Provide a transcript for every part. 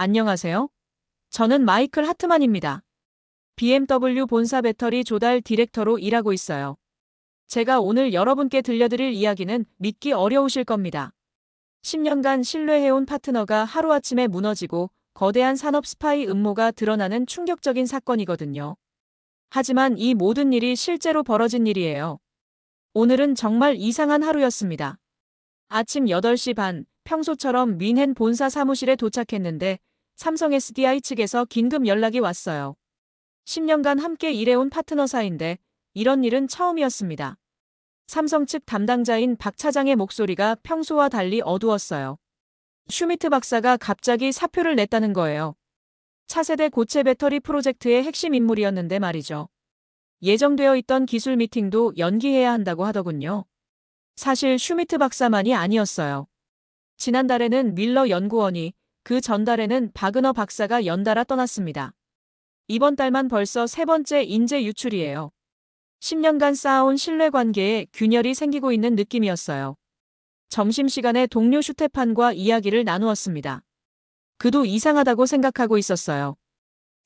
안녕하세요. 저는 마이클 하트만입니다. BMW 본사 배터리 조달 디렉터로 일하고 있어요. 제가 오늘 여러분께 들려드릴 이야기는 믿기 어려우실 겁니다. 10년간 신뢰해온 파트너가 하루아침에 무너지고 거대한 산업 스파이 음모가 드러나는 충격적인 사건이거든요. 하지만 이 모든 일이 실제로 벌어진 일이에요. 오늘은 정말 이상한 하루였습니다. 아침 8시 반, 평소처럼 뮌헨 본사 사무실에 도착했는데 삼성 SDI 측에서 긴급 연락이 왔어요. 10년간 함께 일해온 파트너 사이인데 이런 일은 처음이었습니다. 삼성 측 담당자인 박 차장의 목소리가 평소와 달리 어두웠어요. 슈미트 박사가 갑자기 사표를 냈다는 거예요. 차세대 고체 배터리 프로젝트의 핵심 인물이었는데 말이죠. 예정되어 있던 기술 미팅도 연기해야 한다고 하더군요. 사실 슈미트 박사만이 아니었어요. 지난달에는 밀러 연구원이, 그 전달에는 바그너 박사가 연달아 떠났습니다. 이번 달만 벌써 세 번째 인재 유출이에요. 10년간 쌓아온 신뢰관계에 균열이 생기고 있는 느낌이었어요. 점심시간에 동료 슈테판과 이야기를 나누었습니다. 그도 이상하다고 생각하고 있었어요.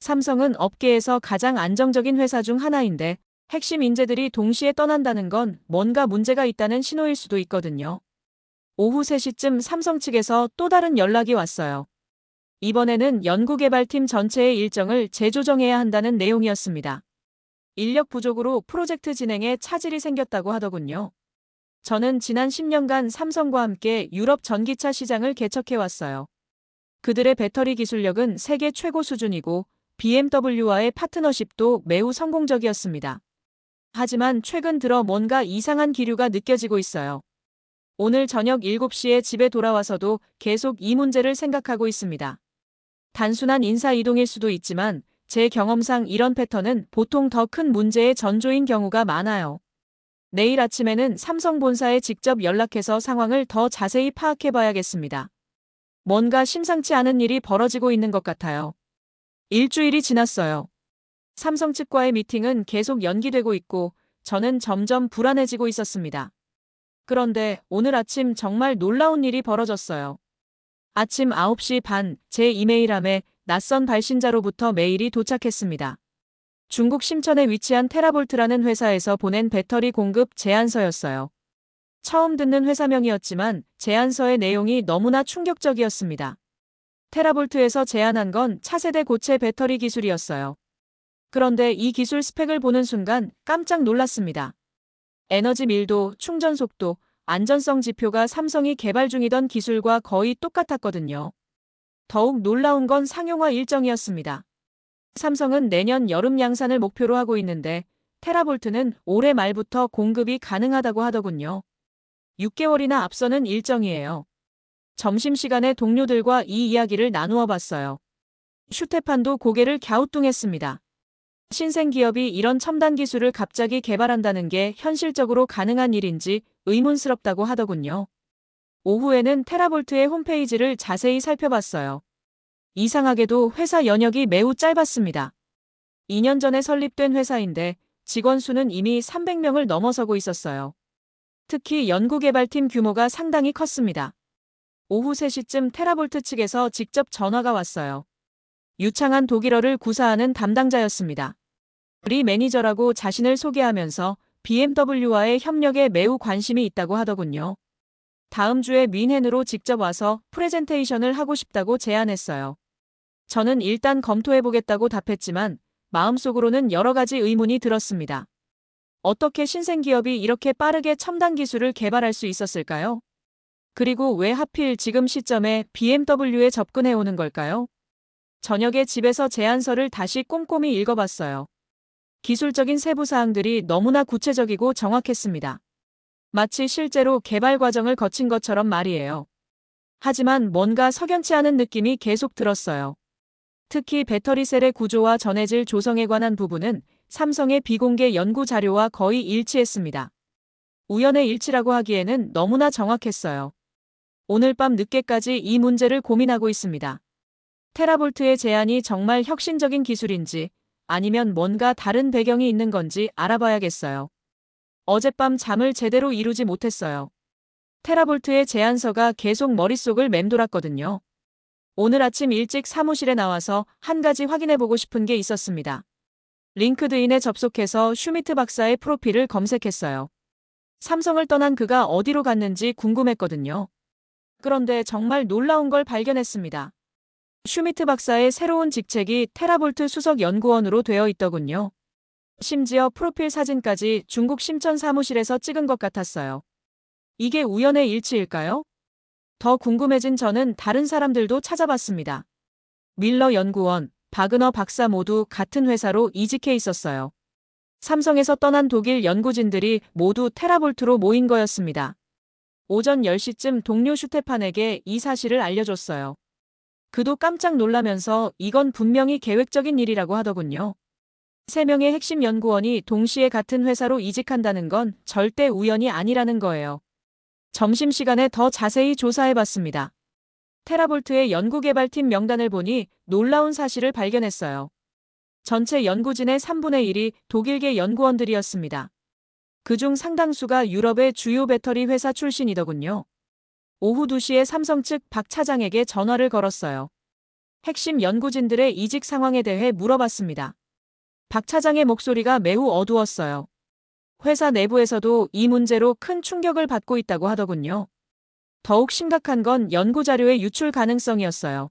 삼성은 업계에서 가장 안정적인 회사 중 하나인데 핵심 인재들이 동시에 떠난다는 건 뭔가 문제가 있다는 신호일 수도 있거든요. 오후 3시쯤 삼성 측에서 또 다른 연락이 왔어요. 이번에는 연구개발팀 전체의 일정을 재조정해야 한다는 내용이었습니다. 인력 부족으로 프로젝트 진행에 차질이 생겼다고 하더군요. 저는 지난 10년간 삼성과 함께 유럽 전기차 시장을 개척해왔어요. 그들의 배터리 기술력은 세계 최고 수준이고 BMW와의 파트너십도 매우 성공적이었습니다. 하지만 최근 들어 뭔가 이상한 기류가 느껴지고 있어요. 오늘 저녁 7시에 집에 돌아와서도 계속 이 문제를 생각하고 있습니다. 단순한 인사이동일 수도 있지만 제 경험상 이런 패턴은 보통 더 큰 문제의 전조인 경우가 많아요. 내일 아침에는 삼성 본사에 직접 연락해서 상황을 더 자세히 파악해봐야겠습니다. 뭔가 심상치 않은 일이 벌어지고 있는 것 같아요. 일주일이 지났어요. 삼성 측과의 미팅은 계속 연기되고 있고 저는 점점 불안해지고 있었습니다. 그런데 오늘 아침 정말 놀라운 일이 벌어졌어요. 아침 9시 반 제 이메일함에 낯선 발신자로부터 메일이 도착했습니다. 중국 심천에 위치한 테라볼트라는 회사에서 보낸 배터리 공급 제안서였어요. 처음 듣는 회사명이었지만 제안서의 내용이 너무나 충격적이었습니다. 테라볼트에서 제안한 건 차세대 고체 배터리 기술이었어요. 그런데 이 기술 스펙을 보는 순간 깜짝 놀랐습니다. 에너지 밀도, 충전 속도, 안전성 지표가 삼성이 개발 중이던 기술과 거의 똑같았거든요. 더욱 놀라운 건 상용화 일정이었습니다. 삼성은 내년 여름 양산을 목표로 하고 있는데 테라볼트는 올해 말부터 공급이 가능하다고 하더군요. 6개월이나 앞서는 일정이에요. 점심시간에 동료들과 이 이야기를 나누어 봤어요. 슈테판도 고개를 갸우뚱했습니다. 신생 기업이 이런 첨단 기술을 갑자기 개발한다는 게 현실적으로 가능한 일인지 의문스럽다고 하더군요. 오후에는 테라볼트의 홈페이지를 자세히 살펴봤어요. 이상하게도 회사 연역이 매우 짧았습니다. 2년 전에 설립된 회사인데 직원 수는 이미 300명을 넘어서고 있었어요. 특히 연구개발팀 규모가 상당히 컸습니다. 오후 3시쯤 테라볼트 측에서 직접 전화가 왔어요. 유창한 독일어를 구사하는 담당자였습니다. 리 매니저라고 자신을 소개하면서 BMW와의 협력에 매우 관심이 있다고 하더군요. 다음 주에 뮌헨으로 직접 와서 프레젠테이션을 하고 싶다고 제안했어요. 저는 일단 검토해보겠다고 답했지만 마음속으로는 여러 가지 의문이 들었습니다. 어떻게 신생기업이 이렇게 빠르게 첨단 기술을 개발할 수 있었을까요? 그리고 왜 하필 지금 시점에 BMW에 접근해오는 걸까요? 저녁에 집에서 제안서를 다시 꼼꼼히 읽어봤어요. 기술적인 세부 사항들이 너무나 구체적이고 정확했습니다. 마치 실제로 개발 과정을 거친 것처럼 말이에요. 하지만 뭔가 석연치 않은 느낌이 계속 들었어요. 특히 배터리 셀의 구조와 전해질 조성에 관한 부분은 삼성의 비공개 연구 자료와 거의 일치했습니다. 우연의 일치라고 하기에는 너무나 정확했어요. 오늘 밤 늦게까지 이 문제를 고민하고 있습니다. 테라볼트의 제안이 정말 혁신적인 기술인지 아니면 뭔가 다른 배경이 있는 건지 알아봐야겠어요. 어젯밤 잠을 제대로 이루지 못했어요. 테라볼트의 제안서가 계속 머릿속을 맴돌았거든요. 오늘 아침 일찍 사무실에 나와서 한 가지 확인해보고 싶은 게 있었습니다. 링크드인에 접속해서 슈미트 박사의 프로필을 검색했어요. 삼성을 떠난 그가 어디로 갔는지 궁금했거든요. 그런데 정말 놀라운 걸 발견했습니다. 슈미트 박사의 새로운 직책이 테라볼트 수석 연구원으로 되어 있더군요. 심지어 프로필 사진까지 중국 심천 사무실에서 찍은 것 같았어요. 이게 우연의 일치일까요? 더 궁금해진 저는 다른 사람들도 찾아봤습니다. 밀러 연구원, 바그너 박사 모두 같은 회사로 이직해 있었어요. 삼성에서 떠난 독일 연구진들이 모두 테라볼트로 모인 거였습니다. 오전 10시쯤 동료 슈테판에게 이 사실을 알려줬어요. 그도 깜짝 놀라면서 이건 분명히 계획적인 일이라고 하더군요. 3명의 핵심 연구원이 동시에 같은 회사로 이직한다는 건 절대 우연이 아니라는 거예요. 점심시간에 더 자세히 조사해봤습니다. 테라볼트의 연구개발팀 명단을 보니 놀라운 사실을 발견했어요. 전체 연구진의 3분의 1이 독일계 연구원들이었습니다. 그중 상당수가 유럽의 주요 배터리 회사 출신이더군요. 오후 2시에 삼성 측 박 차장에게 전화를 걸었어요. 핵심 연구진들의 이직 상황에 대해 물어봤습니다. 박 차장의 목소리가 매우 어두웠어요. 회사 내부에서도 이 문제로 큰 충격을 받고 있다고 하더군요. 더욱 심각한 건 연구 자료의 유출 가능성이었어요.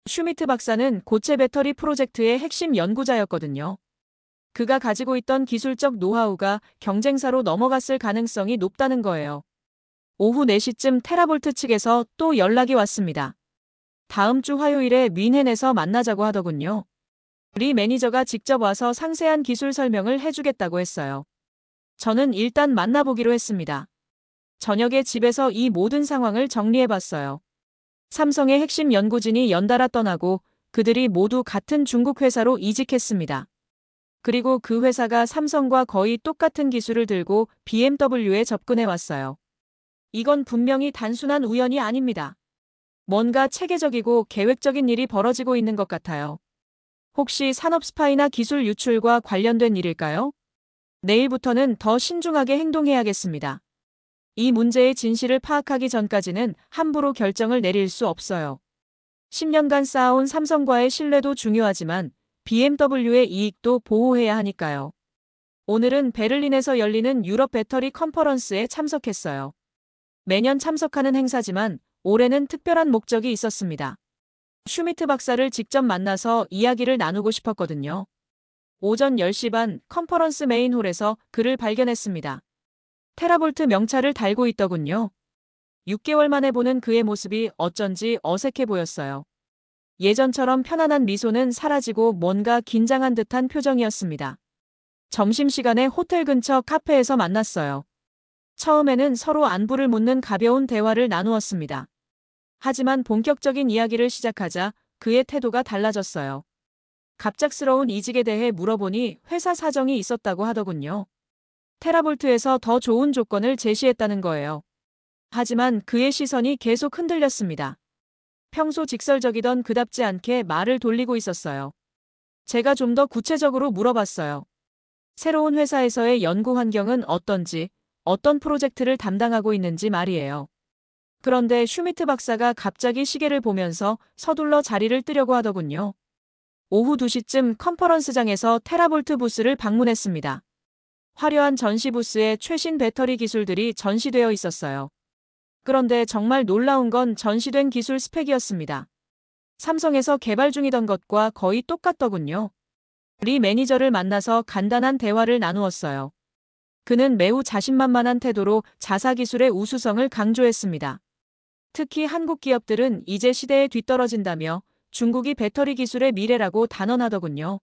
슈미트 박사는 고체 배터리 프로젝트의 핵심 연구자였거든요. 그가 가지고 있던 기술적 노하우가 경쟁사로 넘어갔을 가능성이 높다는 거예요. 오후 4시쯤 테라볼트 측에서 또 연락이 왔습니다. 다음 주 화요일에 뮌헨에서 만나자고 하더군요. 리 매니저가 직접 와서 상세한 기술 설명을 해주겠다고 했어요. 저는 일단 만나보기로 했습니다. 저녁에 집에서 이 모든 상황을 정리해봤어요. 삼성의 핵심 연구진이 연달아 떠나고 그들이 모두 같은 중국 회사로 이직했습니다. 그리고 그 회사가 삼성과 거의 똑같은 기술을 들고 BMW에 접근해왔어요. 이건 분명히 단순한 우연이 아닙니다. 뭔가 체계적이고 계획적인 일이 벌어지고 있는 것 같아요. 혹시 산업 스파이나 기술 유출과 관련된 일일까요? 내일부터는 더 신중하게 행동해야겠습니다. 이 문제의 진실을 파악하기 전까지는 함부로 결정을 내릴 수 없어요. 10년간 쌓아온 삼성과의 신뢰도 중요하지만 BMW의 이익도 보호해야 하니까요. 오늘은 베를린에서 열리는 유럽 배터리 컨퍼런스에 참석했어요. 매년 참석하는 행사지만 올해는 특별한 목적이 있었습니다. 슈미트 박사를 직접 만나서 이야기를 나누고 싶었거든요. 오전 10시 반 컨퍼런스 메인홀에서 그를 발견했습니다. 테라볼트 명찰을 달고 있더군요. 6개월 만에 보는 그의 모습이 어쩐지 어색해 보였어요. 예전처럼 편안한 미소는 사라지고 뭔가 긴장한 듯한 표정이었습니다. 점심시간에 호텔 근처 카페에서 만났어요. 처음에는 서로 안부를 묻는 가벼운 대화를 나누었습니다. 하지만 본격적인 이야기를 시작하자 그의 태도가 달라졌어요. 갑작스러운 이직에 대해 물어보니 회사 사정이 있었다고 하더군요. 테라볼트에서 더 좋은 조건을 제시했다는 거예요. 하지만 그의 시선이 계속 흔들렸습니다. 평소 직설적이던 그답지 않게 말을 돌리고 있었어요. 제가 좀 더 구체적으로 물어봤어요. 새로운 회사에서의 연구 환경은 어떤지, 어떤 프로젝트를 담당하고 있는지 말이에요. 그런데 슈미트 박사가 갑자기 시계를 보면서 서둘러 자리를 뜨려고 하더군요. 오후 2시쯤 컨퍼런스장에서 테라볼트 부스를 방문했습니다. 화려한 전시 부스에 최신 배터리 기술들이 전시되어 있었어요. 그런데 정말 놀라운 건 전시된 기술 스펙이었습니다. 삼성에서 개발 중이던 것과 거의 똑같더군요. 리 매니저를 만나서 간단한 대화를 나누었어요. 그는 매우 자신만만한 태도로 자사 기술의 우수성을 강조했습니다. 특히 한국 기업들은 이제 시대에 뒤떨어진다며 중국이 배터리 기술의 미래라고 단언하더군요.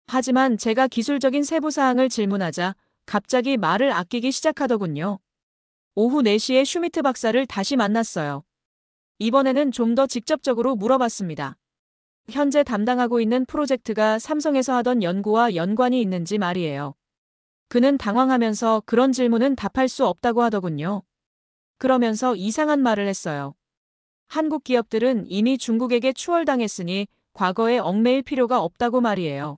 하지만 제가 기술적인 세부사항을 질문하자 갑자기 말을 아끼기 시작하더군요. 오후 4시에 슈미트 박사를 다시 만났어요. 이번에는 좀 더 직접적으로 물어봤습니다. 현재 담당하고 있는 프로젝트가 삼성에서 하던 연구와 연관이 있는지 말이에요. 그는 당황하면서 그런 질문은 답할 수 없다고 하더군요. 그러면서 이상한 말을 했어요. 한국 기업들은 이미 중국에게 추월당했으니 과거에 얽매일 필요가 없다고 말이에요.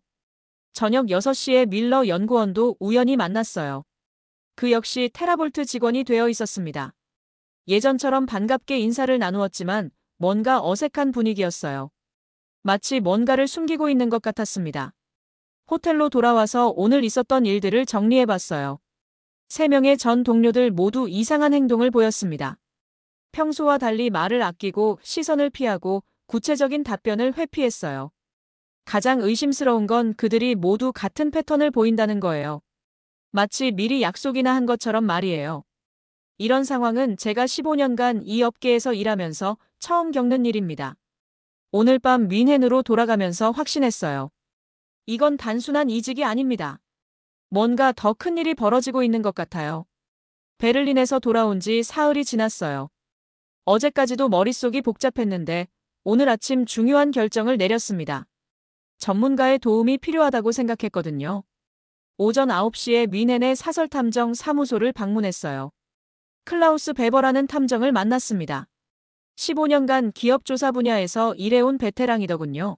저녁 6시에 밀러 연구원도 우연히 만났어요. 그 역시 테라볼트 직원이 되어 있었습니다. 예전처럼 반갑게 인사를 나누었지만 뭔가 어색한 분위기였어요. 마치 뭔가를 숨기고 있는 것 같았습니다. 호텔로 돌아와서 오늘 있었던 일들을 정리해봤어요. 3명의 전 동료들 모두 이상한 행동을 보였습니다. 평소와 달리 말을 아끼고 시선을 피하고 구체적인 답변을 회피했어요. 가장 의심스러운 건 그들이 모두 같은 패턴을 보인다는 거예요. 마치 미리 약속이나 한 것처럼 말이에요. 이런 상황은 제가 15년간 이 업계에서 일하면서 처음 겪는 일입니다. 오늘 밤 뮌헨으로 돌아가면서 확신했어요. 이건 단순한 이직이 아닙니다. 뭔가 더 큰 일이 벌어지고 있는 것 같아요. 베를린에서 돌아온 지 사흘이 지났어요. 어제까지도 머릿속이 복잡했는데 오늘 아침 중요한 결정을 내렸습니다. 전문가의 도움이 필요하다고 생각했거든요. 오전 9시에 뮌헨의 사설탐정 사무소를 방문했어요. 클라우스 베버라는 탐정을 만났습니다. 15년간 기업 조사 분야에서 일해온 베테랑이더군요.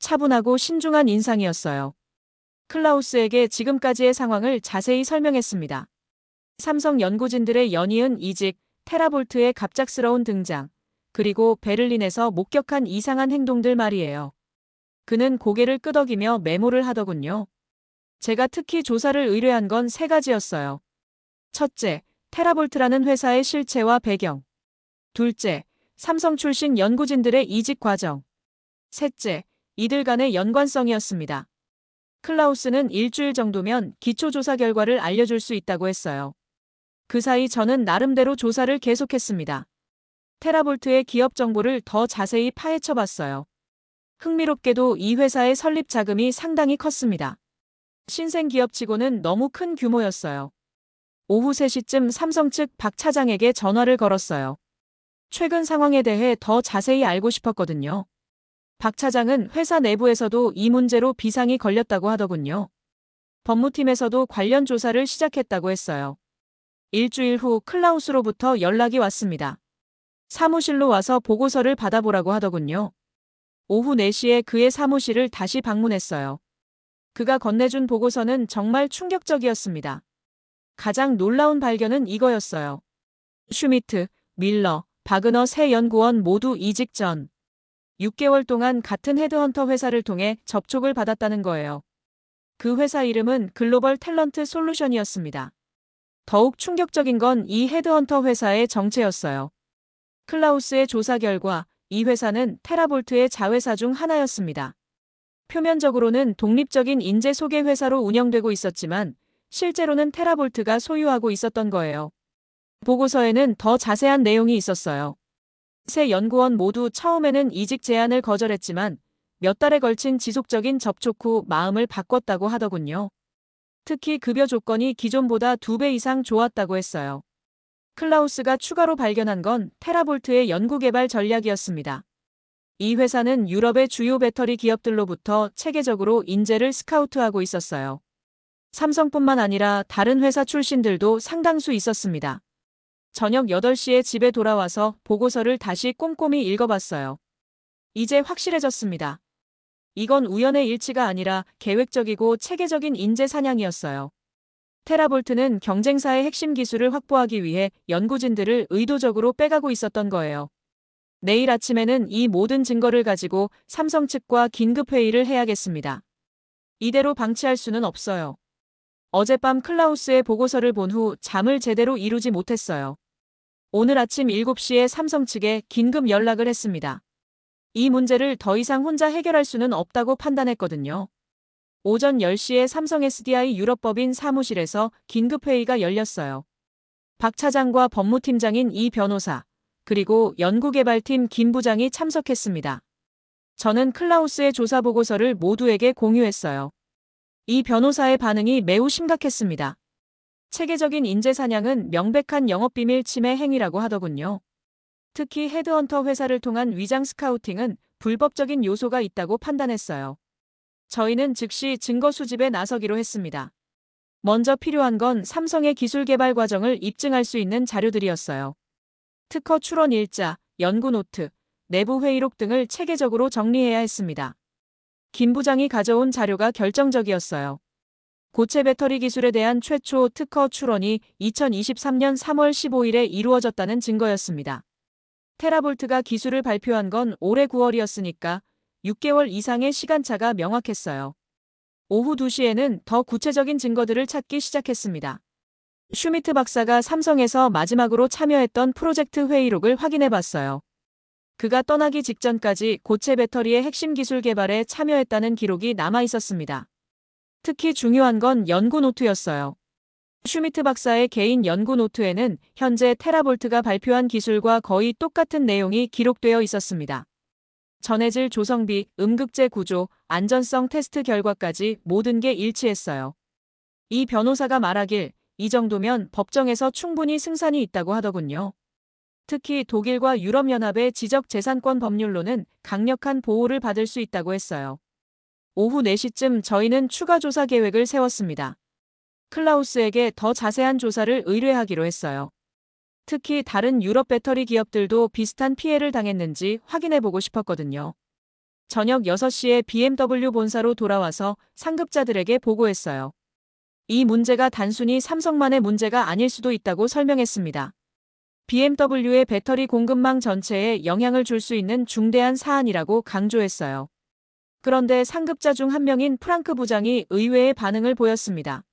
차분하고 신중한 인상이었어요. 클라우스에게 지금까지의 상황을 자세히 설명했습니다. 삼성 연구진들의 연이은 이직, 테라볼트의 갑작스러운 등장, 그리고 베를린에서 목격한 이상한 행동들 말이에요. 그는 고개를 끄덕이며 메모를 하더군요. 제가 특히 조사를 의뢰한 건 3가지였어요. 첫째, 테라볼트라는 회사의 실체와 배경. 둘째, 삼성 출신 연구진들의 이직 과정. 셋째, 이들 간의 연관성이었습니다. 클라우스는 일주일 정도면 기초조사 결과를 알려줄 수 있다고 했어요. 그 사이 저는 나름대로 조사를 계속했습니다. 테라볼트의 기업 정보를 더 자세히 파헤쳐 봤어요. 흥미롭게도 이 회사의 설립 자금이 상당히 컸습니다. 신생 기업치고는 너무 큰 규모였어요. 오후 3시쯤 삼성 측 박 차장에게 전화를 걸었어요. 최근 상황에 대해 더 자세히 알고 싶었거든요. 박 차장은 회사 내부에서도 이 문제로 비상이 걸렸다고 하더군요. 법무팀에서도 관련 조사를 시작했다고 했어요. 일주일 후 클라우스로부터 연락이 왔습니다. 사무실로 와서 보고서를 받아보라고 하더군요. 오후 4시에 그의 사무실을 다시 방문했어요. 그가 건네준 보고서는 정말 충격적이었습니다. 가장 놀라운 발견은 이거였어요. 슈미트, 밀러, 바그너 세 연구원 모두 이직 전 6개월 동안 같은 헤드헌터 회사를 통해 접촉을 받았다는 거예요. 그 회사 이름은 글로벌 탤런트 솔루션이었습니다. 더욱 충격적인 건 이 헤드헌터 회사의 정체였어요. 클라우스의 조사 결과 이 회사는 테라볼트의 자회사 중 하나였습니다. 표면적으로는 독립적인 인재 소개 회사로 운영되고 있었지만 실제로는 테라볼트가 소유하고 있었던 거예요. 보고서에는 더 자세한 내용이 있었어요. 세 연구원 모두 처음에는 이직 제안을 거절했지만 몇 달에 걸친 지속적인 접촉 후 마음을 바꿨다고 하더군요. 특히 급여 조건이 기존보다 2배 이상 좋았다고 했어요. 클라우스가 추가로 발견한 건 테라볼트의 연구개발 전략이었습니다. 이 회사는 유럽의 주요 배터리 기업들로부터 체계적으로 인재를 스카우트하고 있었어요. 삼성뿐만 아니라 다른 회사 출신들도 상당수 있었습니다. 저녁 8시에 집에 돌아와서 보고서를 다시 꼼꼼히 읽어봤어요. 이제 확실해졌습니다. 이건 우연의 일치가 아니라 계획적이고 체계적인 인재 사냥이었어요. 테라볼트는 경쟁사의 핵심 기술을 확보하기 위해 연구진들을 의도적으로 빼가고 있었던 거예요. 내일 아침에는 이 모든 증거를 가지고 삼성 측과 긴급 회의를 해야겠습니다. 이대로 방치할 수는 없어요. 어젯밤 클라우스의 보고서를 본 후 잠을 제대로 이루지 못했어요. 오늘 아침 7시에 삼성 측에 긴급 연락을 했습니다. 이 문제를 더 이상 혼자 해결할 수는 없다고 판단했거든요. 오전 10시에 삼성 SDI 유럽법인 사무실에서 긴급회의가 열렸어요. 박 차장과 법무팀장인 이 변호사, 그리고 연구개발팀 김 부장이 참석했습니다. 저는 클라우스의 조사 보고서를 모두에게 공유했어요. 이 변호사의 반응이 매우 심각했습니다. 체계적인 인재 사냥은 명백한 영업비밀 침해 행위라고 하더군요. 특히 헤드헌터 회사를 통한 위장 스카우팅은 불법적인 요소가 있다고 판단했어요. 저희는 즉시 증거 수집에 나서기로 했습니다. 먼저 필요한 건 삼성의 기술 개발 과정을 입증할 수 있는 자료들이었어요. 특허 출원 일자, 연구 노트, 내부 회의록 등을 체계적으로 정리해야 했습니다. 김 부장이 가져온 자료가 결정적이었어요. 고체 배터리 기술에 대한 최초 특허 출원이 2023년 3월 15일에 이루어졌다는 증거였습니다. 테라볼트가 기술을 발표한 건 올해 9월이었으니까 6개월 이상의 시간차가 명확했어요. 오후 2시에는 더 구체적인 증거들을 찾기 시작했습니다. 슈미트 박사가 삼성에서 마지막으로 참여했던 프로젝트 회의록을 확인해 봤어요. 그가 떠나기 직전까지 고체 배터리의 핵심 기술 개발에 참여했다는 기록이 남아 있었습니다. 특히 중요한 건 연구 노트였어요. 슈미트 박사의 개인 연구 노트에는 현재 테라볼트가 발표한 기술과 거의 똑같은 내용이 기록되어 있었습니다. 전해질 조성비, 음극재 구조, 안전성 테스트 결과까지 모든 게 일치했어요. 이 변호사가 말하길 이 정도면 법정에서 충분히 승산이 있다고 하더군요. 특히 독일과 유럽연합의 지적재산권 법률로는 강력한 보호를 받을 수 있다고 했어요. 오후 4시쯤 저희는 추가 조사 계획을 세웠습니다. 클라우스에게 더 자세한 조사를 의뢰하기로 했어요. 특히 다른 유럽 배터리 기업들도 비슷한 피해를 당했는지 확인해보고 싶었거든요. 저녁 6시에 BMW 본사로 돌아와서 상급자들에게 보고했어요. 이 문제가 단순히 삼성만의 문제가 아닐 수도 있다고 설명했습니다. BMW의 배터리 공급망 전체에 영향을 줄 수 있는 중대한 사안이라고 강조했어요. 그런데 상급자 중 한 명인 프랑크 부장이 의외의 반응을 보였습니다.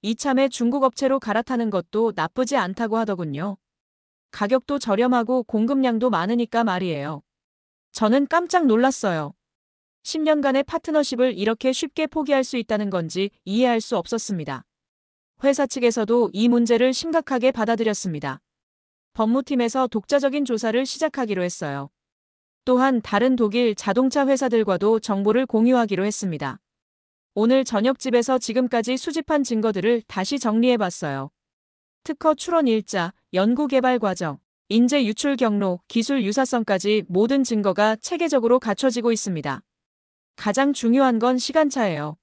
이참에 중국 업체로 갈아타는 것도 나쁘지 않다고 하더군요. 가격도 저렴하고 공급량도 많으니까 말이에요. 저는 깜짝 놀랐어요. 10년간의 파트너십을 이렇게 쉽게 포기할 수 있다는 건지 이해할 수 없었습니다. 회사 측에서도 이 문제를 심각하게 받아들였습니다. 법무팀에서 독자적인 조사를 시작하기로 했어요. 또한 다른 독일 자동차 회사들과도 정보를 공유하기로 했습니다. 오늘 저녁 집에서 지금까지 수집한 증거들을 다시 정리해봤어요. 특허 출원 일자, 연구개발 과정, 인재 유출 경로, 기술 유사성까지 모든 증거가 체계적으로 갖춰지고 있습니다. 가장 중요한 건 시간차예요.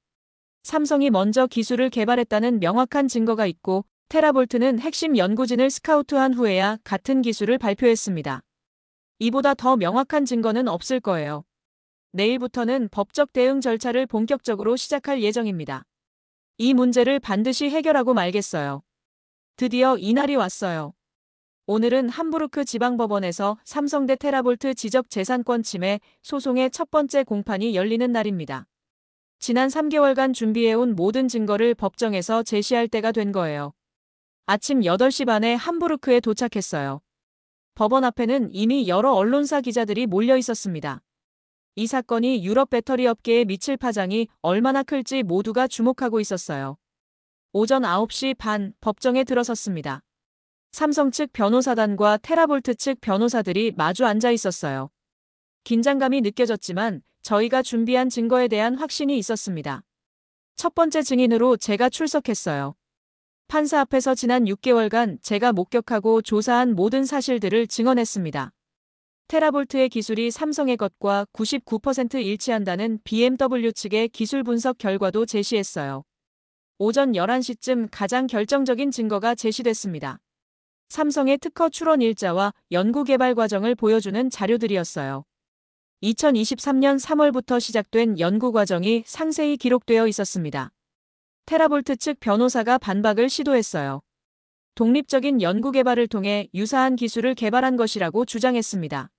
삼성이 먼저 기술을 개발했다는 명확한 증거가 있고 테라볼트는 핵심 연구진을 스카우트한 후에야 같은 기술을 발표했습니다. 이보다 더 명확한 증거는 없을 거예요. 내일부터는 법적 대응 절차를 본격적으로 시작할 예정입니다. 이 문제를 반드시 해결하고 말겠어요. 드디어 이날이 왔어요. 오늘은 함부르크 지방법원에서 삼성 대 테라볼트 지적재산권 침해 소송의 첫 번째 공판이 열리는 날입니다. 지난 3개월간 준비해온 모든 증거를 법정에서 제시할 때가 된 거예요. 아침 8시 반에 함부르크에 도착했어요. 법원 앞에는 이미 여러 언론사 기자들이 몰려 있었습니다. 이 사건이 유럽 배터리 업계에 미칠 파장이 얼마나 클지 모두가 주목하고 있었어요. 오전 9시 반 법정에 들어섰습니다. 삼성 측 변호사단과 테라볼트 측 변호사들이 마주 앉아 있었어요. 긴장감이 느껴졌지만 저희가 준비한 증거에 대한 확신이 있었습니다. 첫 번째 증인으로 제가 출석했어요. 판사 앞에서 지난 6개월간 제가 목격하고 조사한 모든 사실들을 증언했습니다. 테라볼트의 기술이 삼성의 것과 99% 일치한다는 BMW 측의 기술 분석 결과도 제시했어요. 오전 11시쯤 가장 결정적인 증거가 제시됐습니다. 삼성의 특허 출원 일자와 연구개발 과정을 보여주는 자료들이었어요. 2023년 3월부터 시작된 연구 과정이 상세히 기록되어 있었습니다. 테라볼트 측 변호사가 반박을 시도했어요. 독립적인 연구개발을 통해 유사한 기술을 개발한 것이라고 주장했습니다.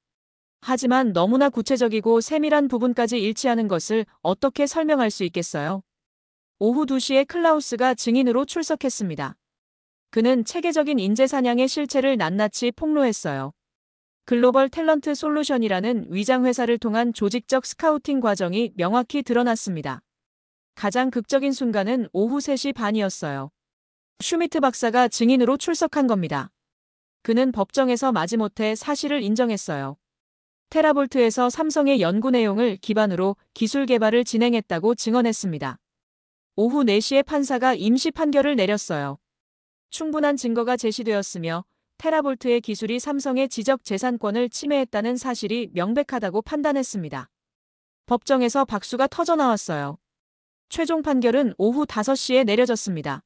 하지만 너무나 구체적이고 세밀한 부분까지 일치하는 것을 어떻게 설명할 수 있겠어요? 오후 2시에 클라우스가 증인으로 출석했습니다. 그는 체계적인 인재 사냥의 실체를 낱낱이 폭로했어요. 글로벌 탤런트 솔루션이라는 위장 회사를 통한 조직적 스카우팅 과정이 명확히 드러났습니다. 가장 극적인 순간은 오후 3시 반이었어요. 슈미트 박사가 증인으로 출석한 겁니다. 그는 법정에서 마지못해 사실을 인정했어요. 테라볼트에서 삼성의 연구 내용을 기반으로 기술 개발을 진행했다고 증언했습니다. 오후 4시에 판사가 임시 판결을 내렸어요. 충분한 증거가 제시되었으며 테라볼트의 기술이 삼성의 지적 재산권을 침해했다는 사실이 명백하다고 판단했습니다. 법정에서 박수가 터져나왔어요. 최종 판결은 오후 5시에 내려졌습니다.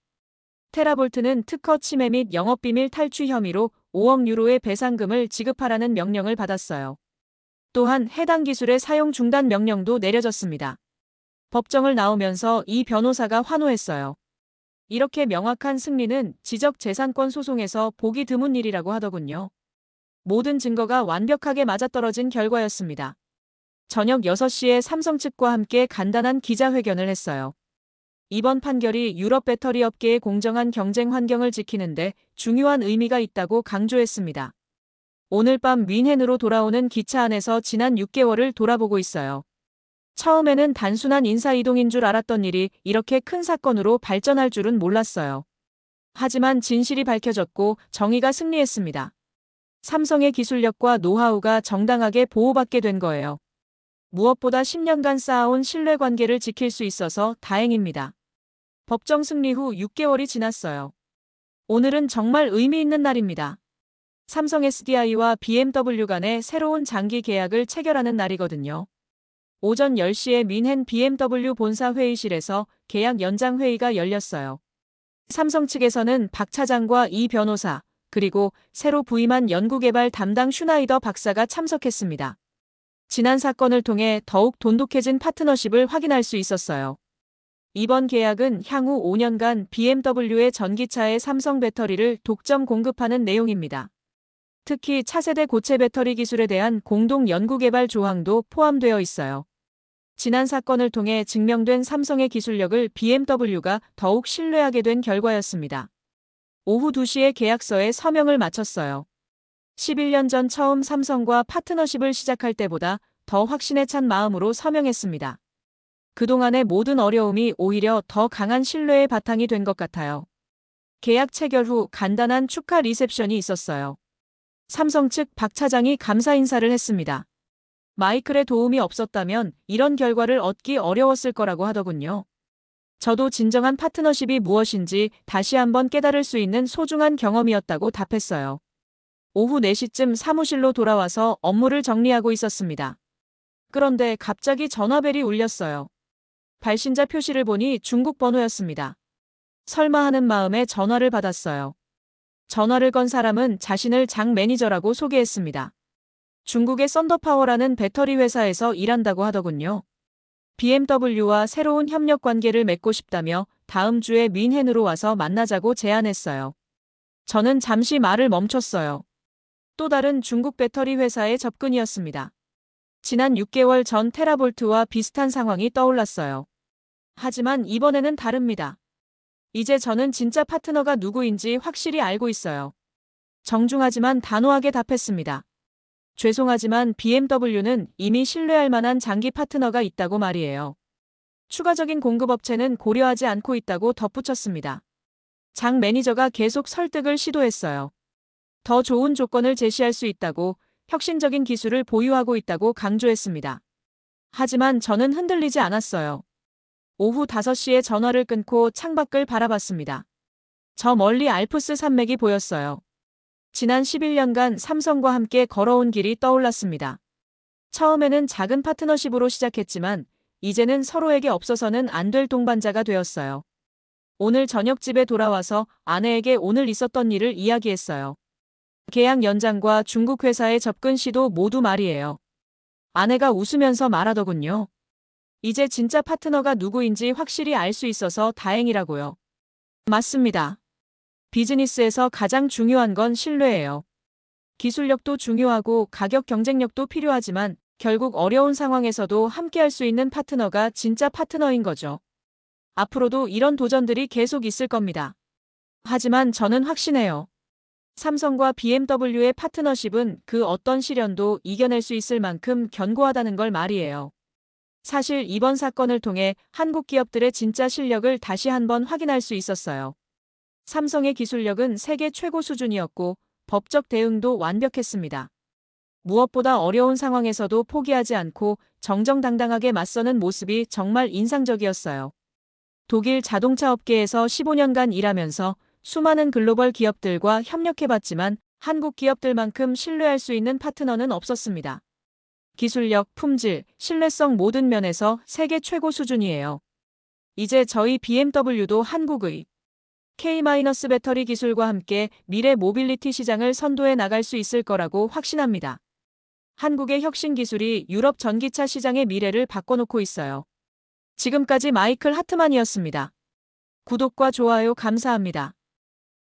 테라볼트는 특허 침해 및 영업비밀 탈취 혐의로 5억 유로의 배상금을 지급하라는 명령을 받았어요. 또한 해당 기술의 사용 중단 명령도 내려졌습니다. 법정을 나오면서 이 변호사가 환호했어요. 이렇게 명확한 승리는 지적 재산권 소송에서 보기 드문 일이라고 하더군요. 모든 증거가 완벽하게 맞아떨어진 결과였습니다. 저녁 6시에 삼성 측과 함께 간단한 기자회견을 했어요. 이번 판결이 유럽 배터리 업계의 공정한 경쟁 환경을 지키는데 중요한 의미가 있다고 강조했습니다. 오늘 밤 뮌헨으로 돌아오는 기차 안에서 지난 6개월을 돌아보고 있어요. 처음에는 단순한 인사이동인 줄 알았던 일이 이렇게 큰 사건으로 발전할 줄은 몰랐어요. 하지만 진실이 밝혀졌고 정의가 승리했습니다. 삼성의 기술력과 노하우가 정당하게 보호받게 된 거예요. 무엇보다 10년간 쌓아온 신뢰관계를 지킬 수 있어서 다행입니다. 법정 승리 후 6개월이 지났어요. 오늘은 정말 의미 있는 날입니다. 삼성 SDI와 BMW 간의 새로운 장기 계약을 체결하는 날이거든요. 오전 10시에 뮌헨 BMW 본사 회의실에서 계약 연장 회의가 열렸어요. 삼성 측에서는 박 차장과 이 변호사, 그리고 새로 부임한 연구개발 담당 슈나이더 박사가 참석했습니다. 지난 사건을 통해 더욱 돈독해진 파트너십을 확인할 수 있었어요. 이번 계약은 향후 5년간 BMW의 전기차에 삼성 배터리를 독점 공급하는 내용입니다. 특히 차세대 고체 배터리 기술에 대한 공동 연구개발 조항도 포함되어 있어요. 지난 사건을 통해 증명된 삼성의 기술력을 BMW가 더욱 신뢰하게 된 결과였습니다. 오후 2시에 계약서에 서명을 마쳤어요. 11년 전 처음 삼성과 파트너십을 시작할 때보다 더 확신에 찬 마음으로 서명했습니다. 그동안의 모든 어려움이 오히려 더 강한 신뢰의 바탕이 된 것 같아요. 계약 체결 후 간단한 축하 리셉션이 있었어요. 삼성 측 박 차장이 감사 인사를 했습니다. 마이클의 도움이 없었다면 이런 결과를 얻기 어려웠을 거라고 하더군요. 저도 진정한 파트너십이 무엇인지 다시 한번 깨달을 수 있는 소중한 경험이었다고 답했어요. 오후 4시쯤 사무실로 돌아와서 업무를 정리하고 있었습니다. 그런데 갑자기 전화벨이 울렸어요. 발신자 표시를 보니 중국 번호였습니다. 설마 하는 마음에 전화를 받았어요. 전화를 건 사람은 자신을 장 매니저라고 소개했습니다. 중국의 썬더파워라는 배터리 회사에서 일한다고 하더군요. BMW와 새로운 협력 관계를 맺고 싶다며 다음 주에 뮌헨으로 와서 만나자고 제안했어요. 저는 잠시 말을 멈췄어요. 또 다른 중국 배터리 회사의 접근이었습니다. 지난 6개월 전 테라볼트와 비슷한 상황이 떠올랐어요. 하지만 이번에는 다릅니다. 이제 저는 진짜 파트너가 누구인지 확실히 알고 있어요. 정중하지만 단호하게 답했습니다. 죄송하지만 BMW는 이미 신뢰할 만한 장기 파트너가 있다고 말이에요. 추가적인 공급업체는 고려하지 않고 있다고 덧붙였습니다. 장 매니저가 계속 설득을 시도했어요. 더 좋은 조건을 제시할 수 있다고, 혁신적인 기술을 보유하고 있다고 강조했습니다. 하지만 저는 흔들리지 않았어요. 오후 5시에 전화를 끊고 창밖을 바라봤습니다. 저 멀리 알프스 산맥이 보였어요. 지난 11년간 삼성과 함께 걸어온 길이 떠올랐습니다. 처음에는 작은 파트너십으로 시작했지만 이제는 서로에게 없어서는 안 될 동반자가 되었어요. 오늘 저녁 집에 돌아와서 아내에게 오늘 있었던 일을 이야기했어요. 계약 연장과 중국 회사의 접근 시도 모두 말이에요. 아내가 웃으면서 말하더군요. 이제 진짜 파트너가 누구인지 확실히 알 수 있어서 다행이라고요. 맞습니다. 비즈니스에서 가장 중요한 건 신뢰예요. 기술력도 중요하고 가격 경쟁력도 필요하지만 결국 어려운 상황에서도 함께할 수 있는 파트너가 진짜 파트너인 거죠. 앞으로도 이런 도전들이 계속 있을 겁니다. 하지만 저는 확신해요. 삼성과 BMW의 파트너십은 그 어떤 시련도 이겨낼 수 있을 만큼 견고하다는 걸 말이에요. 사실 이번 사건을 통해 한국 기업들의 진짜 실력을 다시 한번 확인할 수 있었어요. 삼성의 기술력은 세계 최고 수준이었고 법적 대응도 완벽했습니다. 무엇보다 어려운 상황에서도 포기하지 않고 정정당당하게 맞서는 모습이 정말 인상적이었어요. 독일 자동차 업계에서 15년간 일하면서 수많은 글로벌 기업들과 협력해봤지만 한국 기업들만큼 신뢰할 수 있는 파트너는 없었습니다. 기술력, 품질, 신뢰성 모든 면에서 세계 최고 수준이에요. 이제 저희 BMW도 한국의 K-배터리 기술과 함께 미래 모빌리티 시장을 선도해 나갈 수 있을 거라고 확신합니다. 한국의 혁신 기술이 유럽 전기차 시장의 미래를 바꿔놓고 있어요. 지금까지 마이클 하트만이었습니다. 구독과 좋아요 감사합니다.